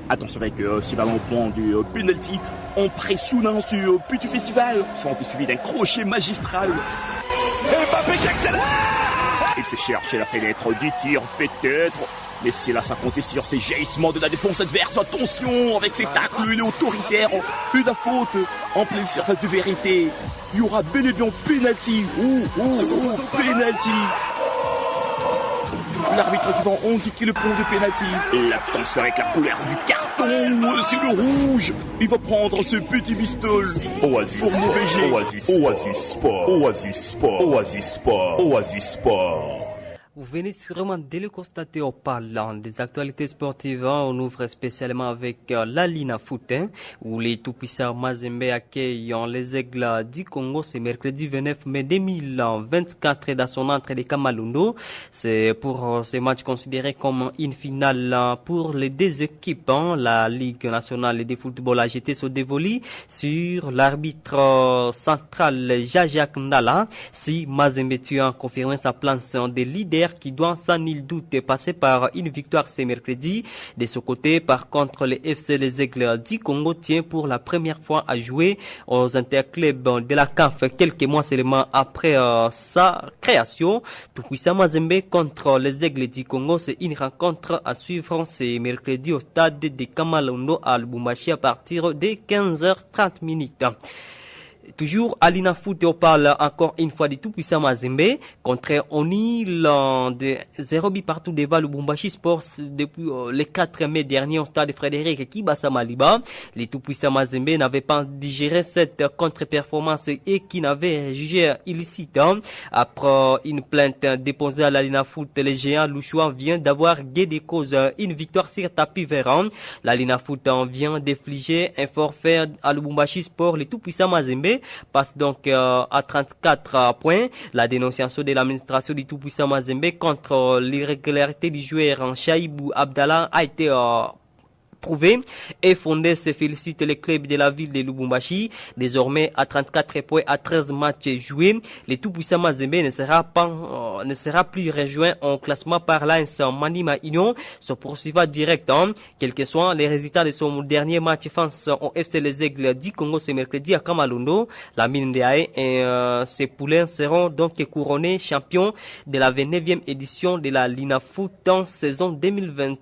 Attention avec ce ballon au point du penalty. On pressonne sur petit festival. Fente suivi d'un crochet magistral. Et Mbappé qui accélère. Il se cherche la fenêtre du tir peut-être. Mais c'est là ça compter sur ces jaillissements de la défense adverse. Attention avec ses tacles, il est autoritaire. Une faute en pleine surface de vérité. Il y aura bel et bien penalty. Penalty. L'arbitre qui va indiquer le point de penalty. L'attention avec la couleur du carton. C'est le rouge. Il va prendre ce petit bistol. Oasis. Pour mauvais jet. Oasis Sport. Oasis Sport. Oasis Sport. Oasis Sport. Vous venez sûrement de le constater en parlant des actualités sportives. On ouvre spécialement avec la Lina Foot, où les tout-puissants Mazembe accueillent les Aigles du Congo ce mercredi 29 mai 2024 dans son entrée de Kamalundo. C'est pour ce match considéré comme une finale pour les deux équipes. La Ligue nationale de football a jeté son dévolu sur l'arbitre central Jajak Ndala. Si Mazembe a confirmé sa place de leader qui doit sans nul doute passer par une victoire ce mercredi. De ce côté, par contre, le FC Les Aigles du Congo tient pour la première fois à jouer aux interclubs de la CAF quelques mois seulement après sa création. Tout-puissant Mazembe contre les Aigles du Congo, c'est une rencontre à suivre ce mercredi au stade de Kamalundo à Lubumbashi à partir de 15h30. Toujours à Lina Foot, on parle encore une fois du tout-puissant Mazembe contre Onil de 0 but partout devant le Lubumbashi Sports depuis le 4 mai dernier au stade Frédéric Kibasa Maliba. Les tout-puissants Mazembe n'avaient pas digéré cette contre-performance et qui n'avaient jugé illicite. Après une plainte déposée à la Lina Foot, le géant Louchoua vient d'avoir gain de cause une victoire sur tapis vert. La Lina Foot vient d'infliger un forfait à Lubumbashi Sports. Les tout-puissants Mazembe passe donc à 34 points. La dénonciation de l'administration du tout-puissant Mazembe contre l'irrégularité du joueur Chaibou Abdallah a été prouvé et fondé se félicite le club de la ville de Lubumbashi. Désormais à 34 points à 13 matchs joués, le tout-puissant Mazembe ne sera plus rejoint en classement par l'AS Manima Union. Se poursuivra direct, quels que soient les résultats de son dernier match face au FC Les Aigles du Congo ce mercredi à Kamalundo. La mine de Haye et ses poulains seront donc couronnés champions de la 29e édition de la Lina Foot en saison 2023-2024.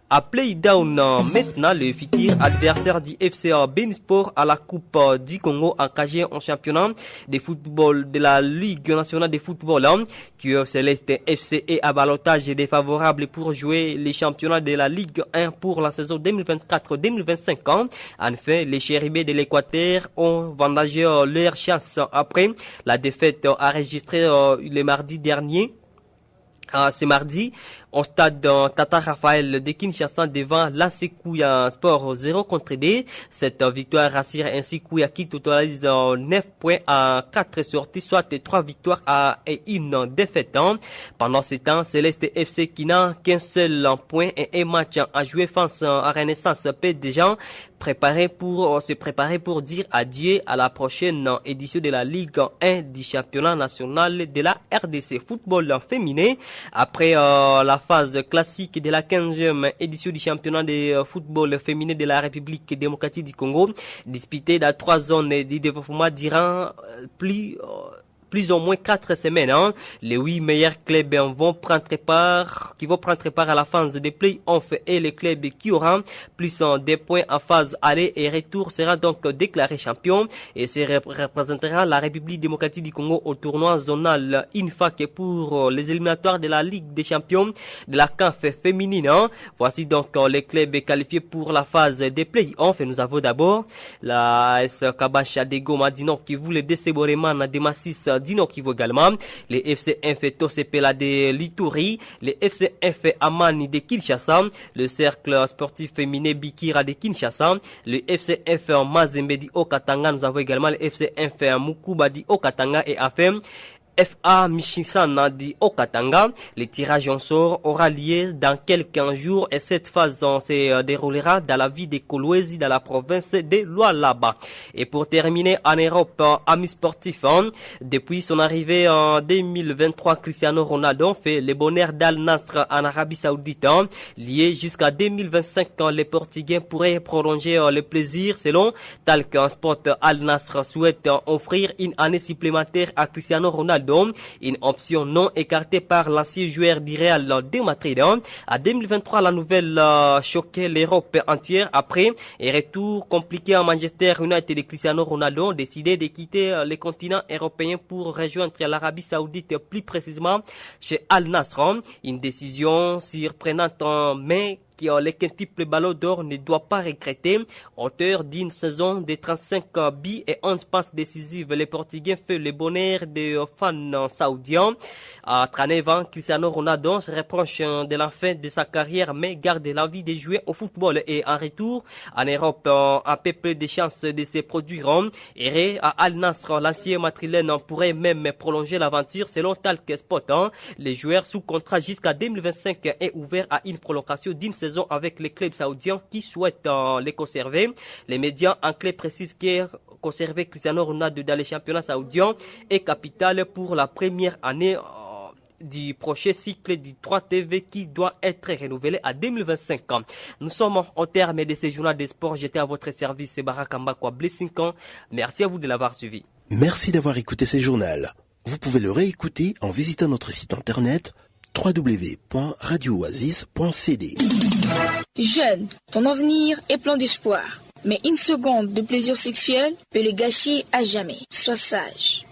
À Playdown, maintenant, le futur adversaire du FCA Benisport à la Coupe du Congo engagé en championnat de football de la Ligue nationale de football, qui Céleste FC est à ballottage défavorable pour jouer les championnats de la Ligue 1 pour la saison 2024-2025. En fait, les chérubins de l'Équateur ont vendagé leur chance après la défaite enregistrée le mardi dernier. Ce mardi, au stade Tata Raphaël de Kinshasa devant l'Ansekouya Sport 0 contre D. Cette victoire rassure ainsi Kouya qui totalise 9 points à 4 sorties, soit 3 victoires et une défaite. Pendant ce temps, Céleste FC qui n'a qu'un seul point et un match à jouer face à Renaissance peut déjà se préparer pour dire adieu à la prochaine édition de la Ligue 1 du championnat national de la RDC football féminin. Après la phase classique de la 15e édition du championnat de football féminin de la République démocratique du Congo, disputée dans 3 zones de développement durant plus ou moins 4 semaines. Les 8 meilleurs clubs vont prendre part à la phase de play-off et les clubs qui auront plus des points en phase aller et retour sera donc déclaré champion et se représentera la République démocratique du Congo au tournoi zonal INFAC pour les éliminatoires de la Ligue des champions de la CAF féminine. Voici donc les clubs qualifiés pour la phase des play-off et nous avons d'abord la AS Kabasha de Goma du Nord Kivu, les Desseboreman de Massis du Nord Kivu également, les FCF Tosepela de Lituri, les FCF Amani de Kinshasa, le cercle sportif féminin Bikira de Kinshasa, le FCF Mazembe di Okatanga, nous avons également le FCF Mukuba di Okatanga et enfin FA Michisana di Okatanga. Le tirage en sort aura lieu dans quelques jours et cette phase se déroulera dans la ville de Kolwezi dans la province de Lualaba. Et pour terminer en Europe, amis sportifs, depuis son arrivée en 2023, Cristiano Ronaldo fait le bonheur d'Al Nassr en Arabie Saoudite. Lié jusqu'à 2025, les Portugais pourraient prolonger le plaisir selon Talk Sport. Al Nassr souhaite offrir une année supplémentaire à Cristiano Ronaldo, une option non écartée par l'ancien joueur du Real de Madrid. À 2023, la nouvelle choquait l'Europe entière après un retour compliqué à Manchester United de Cristiano Ronaldo, décidé de quitter le continent européen pour rejoindre l'Arabie Saoudite, plus précisément chez Al Nassr. Une décision surprenante, mais le quintuple ballon d'or ne doit pas regretter. Auteur d'une saison de 35 buts et 11 passes décisives, les Portugais fait le bonheur des fans saoudiens. À 39 ans, Cristiano Ronaldo se reproche de la fin de sa carrière, mais garde l'envie de jouer au football. Et en retour, en Europe, un peu plus de chances de se produire. Et à Al Nassr, l'ancien madrilène pourrait même prolonger l'aventure selon Talk Sport. Les joueurs sous contrat jusqu'à 2025 est ouvert à une prolongation d'une saison avec les clubs saoudiens qui souhaitent les conserver. Les médias anglais précisent que conserver Cristiano Ronaldo dans les championnats saoudiens est capital pour la première année du prochain cycle du 3TV qui doit être renouvelé à 2025. Nous sommes au terme de ce journal des sports. J'étais à votre service, c'est Barakamba Kwa Blessing. Merci à vous de l'avoir suivi. Merci d'avoir écouté ce journal. Vous pouvez le réécouter en visitant notre site internet www.radiooasis.cd. Jeune, ton avenir est plein d'espoir. Mais une seconde de plaisir sexuel peut le gâcher à jamais. Sois sage.